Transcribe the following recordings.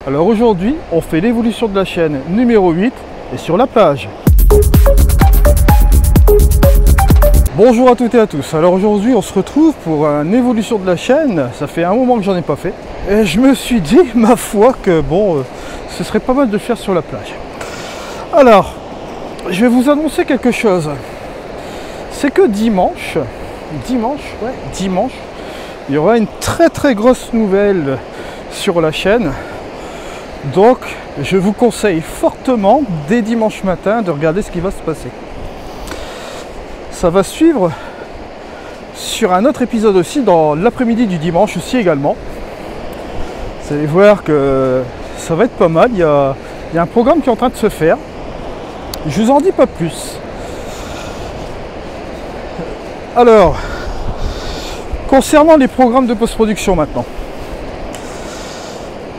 Alors aujourd'hui, on fait l'évolution de la chaîne numéro 8 et sur la plage. Bonjour à toutes et à tous. Alors aujourd'hui, on se retrouve pour une évolution de la chaîne. Ça fait un moment que j'en ai pas fait. Et je me suis dit, ma foi, que bon, ce serait pas mal de le faire sur la plage. Alors, je vais vous annoncer quelque chose. C'est que dimanche, il y aura une très grosse nouvelle sur la chaîne. Donc je vous conseille fortement dès dimanche matin de regarder ce qui va se passer. Ça va suivre sur un autre épisode aussi dans l'après-midi du dimanche aussi également. Vous allez voir que ça va être pas mal. Il y a un programme qui est en train de se faire. Je vous en dis pas plus. Alors, concernant les programmes de post-production maintenant.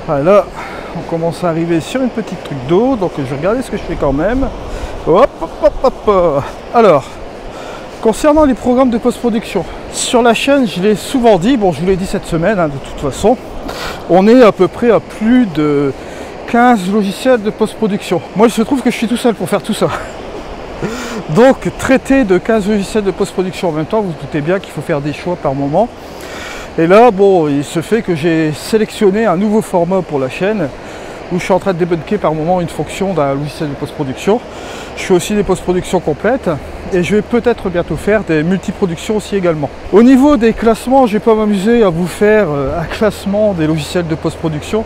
Voilà, on commence à arriver sur une petite truc d'eau, donc je vais regarder ce que je fais quand même. Hop. Alors, concernant les programmes de post-production, sur la chaîne, je l'ai souvent dit, bon je vous l'ai dit cette semaine, de toute façon, on est à peu près à plus de 15 logiciels de post-production. Moi, il se trouve que je suis tout seul pour faire tout ça. Donc, traiter de 15 logiciels de post-production en même temps, vous vous doutez bien qu'il faut faire des choix par moment. Et là, bon, il se fait que j'ai sélectionné un nouveau format pour la chaîne où je suis en train de débunker par moment une fonction d'un logiciel de post-production. Je fais aussi des post-productions complètes et je vais peut-être bientôt faire des multi-productions aussi également. Au niveau des classements, je ne vais pas m'amuser à vous faire un classement des logiciels de post-production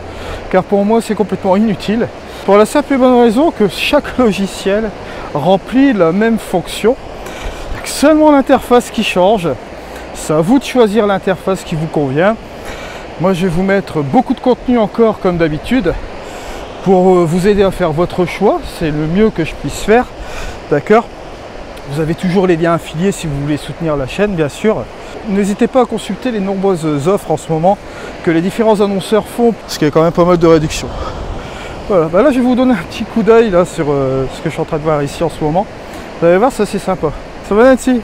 car pour moi c'est complètement inutile. Pour la simple et bonne raison que chaque logiciel remplit la même fonction, seulement l'interface qui change. C'est à vous de choisir l'interface qui vous convient. Moi, je vais vous mettre beaucoup de contenu encore comme d'habitude pour vous aider à faire votre choix. C'est le mieux que je puisse faire. D'accord? Vous avez toujours les liens affiliés si vous voulez soutenir la chaîne, bien sûr. N'hésitez pas à consulter les nombreuses offres en ce moment que les différents annonceurs font, parce qu'il y a quand même pas mal de réductions. Voilà, là je vais vous donner un petit coup d'œil là sur ce que je suis en train de voir ici en ce moment. Vous allez voir, c'est assez sympa. Ça va, Nancy?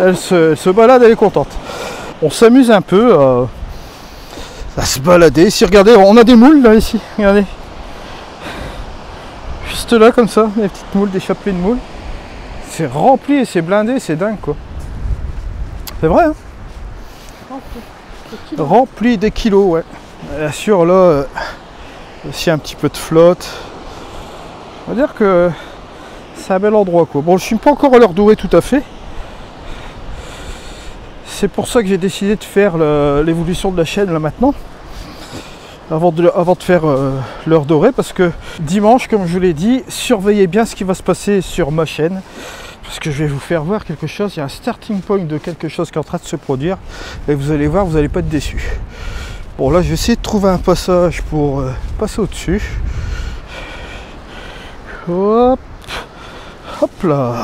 Elle se balade, elle est contente. On s'amuse un peu à se balader. Ici, regardez, on a des moules là, ici. Regardez. Juste là, comme ça, des petites moules, des chapelets de moules. C'est rempli et c'est blindé, c'est dingue quoi. C'est vrai, hein? Rempli des kilos, ouais. Bien sûr, là, aussi un petit peu de flotte. On va dire que c'est un bel endroit quoi. Bon, je suis pas encore à l'heure dorée tout à fait. C'est pour ça que j'ai décidé de faire l'évolution de la chaîne là maintenant, avant de faire l'heure dorée, parce que dimanche, comme je vous l'ai dit, surveillez bien ce qui va se passer sur ma chaîne, parce que je vais vous faire voir quelque chose. Il y a un starting point de quelque chose qui est en train de se produire, et vous allez voir, vous n'allez pas être déçus. Bon, là je vais essayer de trouver un passage pour passer au-dessus. Hop, hop là.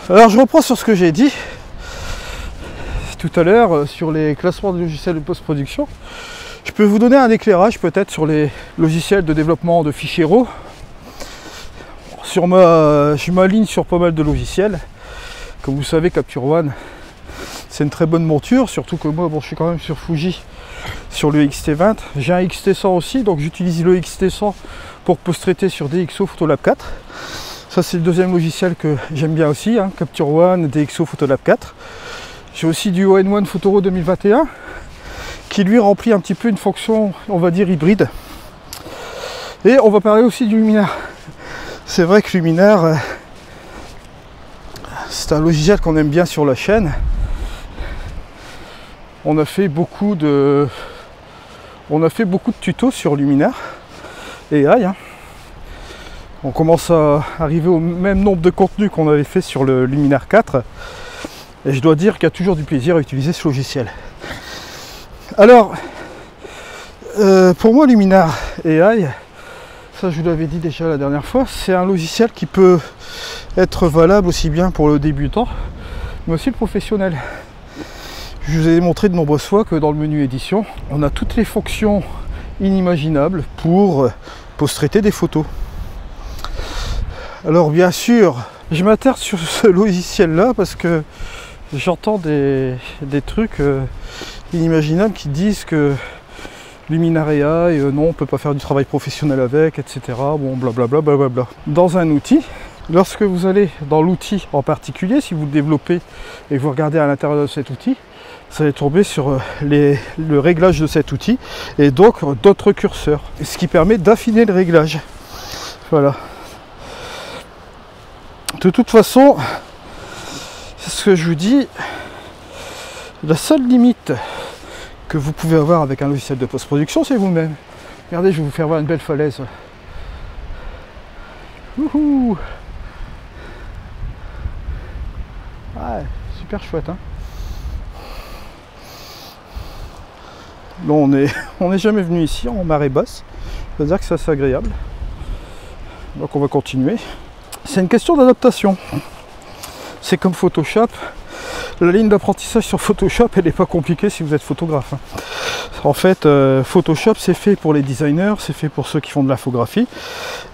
Alors je reprends sur ce que j'ai dit tout à l'heure sur les classements de logiciels de post-production. Je peux vous donner un éclairage peut-être sur les logiciels de développement de fichiers RAW. Je m'aligne sur pas mal de logiciels. Comme vous savez, Capture One, c'est une très bonne monture, surtout que moi, bon, je suis quand même sur Fuji, sur le XT20. J'ai un XT100 aussi, donc j'utilise le XT100 pour post-traiter sur DxO Photolab 4. Ça, c'est le deuxième logiciel que j'aime bien aussi, hein, Capture One, DxO Photolab 4. J'ai aussi du All-in-One Photoro 2021 qui lui remplit un petit peu une fonction, on va dire, hybride. Et on va parler aussi du Luminar. C'est vrai que Luminar, c'est un logiciel qu'on aime bien sur la chaîne. On a fait beaucoup de tutos sur Luminar. Et aïe, hein. On commence à arriver au même nombre de contenus qu'on avait fait sur le Luminar 4. Et je dois dire qu'il y a toujours du plaisir à utiliser ce logiciel. Alors, pour moi, Luminar AI, ça je vous l'avais dit déjà la dernière fois, c'est un logiciel qui peut être valable aussi bien pour le débutant, mais aussi le professionnel. Je vous ai montré de nombreuses fois que dans le menu édition, on a toutes les fonctions inimaginables pour post-traiter des photos. Alors bien sûr, je m'attarde sur ce logiciel-là parce que j'entends des trucs inimaginables qui disent que Luminaria et non, on peut pas faire du travail professionnel avec, etc. Bon, blablabla, blablabla. Dans un outil, lorsque vous allez dans l'outil en particulier, si vous le développez et vous regardez à l'intérieur de cet outil, vous allez tomber sur le réglage de cet outil et donc d'autres curseurs, ce qui permet d'affiner le réglage. Voilà. De toute façon, c'est ce que je vous dis, la seule limite que vous pouvez avoir avec un logiciel de post-production, c'est vous-même. Regardez, je vais vous faire voir une belle falaise. Wouhou! Ouais, super chouette, hein. Là, on n'est jamais venu ici en marée basse. Ça veut dire que c'est assez agréable. Donc on va continuer. C'est une question d'adaptation. C'est comme Photoshop. La ligne d'apprentissage sur Photoshop, elle n'est pas compliquée si vous êtes photographe. En fait, Photoshop, c'est fait pour les designers, c'est fait pour ceux qui font de l'infographie.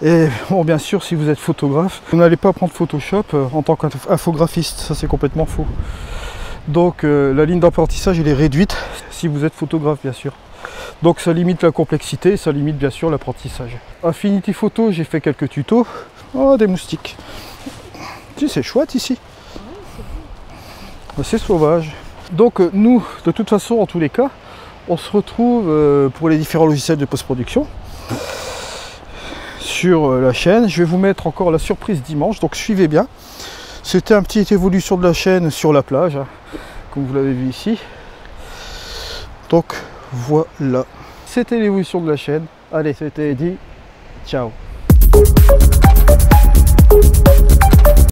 Et bon, bien sûr, si vous êtes photographe, vous n'allez pas prendre Photoshop en tant qu'infographiste. Ça, c'est complètement faux. Donc, la ligne d'apprentissage, elle est réduite si vous êtes photographe, bien sûr. Donc, ça limite la complexité, ça limite bien sûr l'apprentissage. Affinity Photo, j'ai fait quelques tutos. Oh, des moustiques. Si, c'est chouette ici. C'est sauvage. Donc nous, de toute façon, en tous les cas, on se retrouve pour les différents logiciels de post-production sur la chaîne. Je vais vous mettre encore la surprise dimanche, donc suivez bien. C'était une petite évolution de la chaîne sur la plage, hein, comme vous l'avez vu ici. Donc voilà, c'était l'évolution de la chaîne. Allez, c'était dit. Ciao.